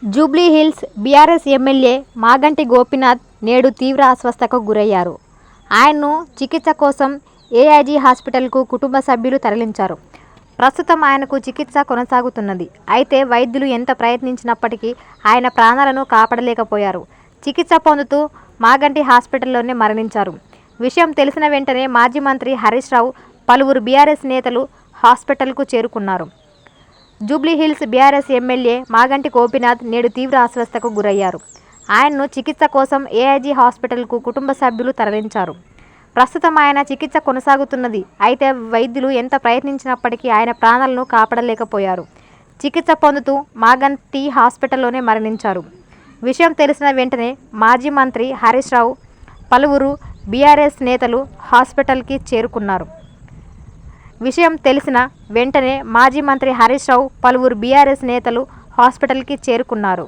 Jubilee Hills BRS MLA Maganti Gopinath నేడు తీవ్ర అస్వస్థతకు గురయ్యారు. ఆయన్ను చికిత్స కోసం ఏఐజీ హాస్పిటల్కు కుటుంబ సభ్యులు తరలించారు. ప్రస్తుతం ఆయనకు చికిత్స కొనసాగుతున్నది. అయితే వైద్యులు ఎంత ప్రయత్నించినప్పటికీ ఆయన ప్రాణాలను కాపాడలేకపోయారు. చికిత్స పొందుతూ మాగంటి హాస్పిటల్లోనే మరణించారు. విషయం తెలిసిన వెంటనే మాజీ మంత్రి హరీష్ రావు, పలువురు బీఆర్ఎస్ నేతలు హాస్పిటల్కు చేరుకున్నారు. జూబ్లీహిల్స్ బీఆర్ఎస్ ఎమ్మెల్యే మాగంటి గోపీనాథ్ నేడు తీవ్ర అస్వస్థతకు గురయ్యారు. ఆయన్ను చికిత్స కోసం ఏఐజీ హాస్పిటల్కు కుటుంబ సభ్యులు తరలించారు. ప్రస్తుతం ఆయన చికిత్స కొనసాగుతున్నది. అయితే వైద్యులు ఎంత ప్రయత్నించినప్పటికీ ఆయన ప్రాణాలను కాపాడలేకపోయారు. చికిత్స పొందుతూ మాగంటి హాస్పిటల్లోనే మరణించారు. విషయం తెలిసిన వెంటనే మాజీ మంత్రి హరీష్ రావు, పలువురు బీఆర్ఎస్ నేతలు హాస్పిటల్కి చేరుకున్నారు. విషయం తెలిసిన వెంటనే మాజీ మంత్రి హరీష్ రావు, పలువురు బీఆర్ఎస్ నేతలు హాస్పిటల్కి చేరుకున్నారు.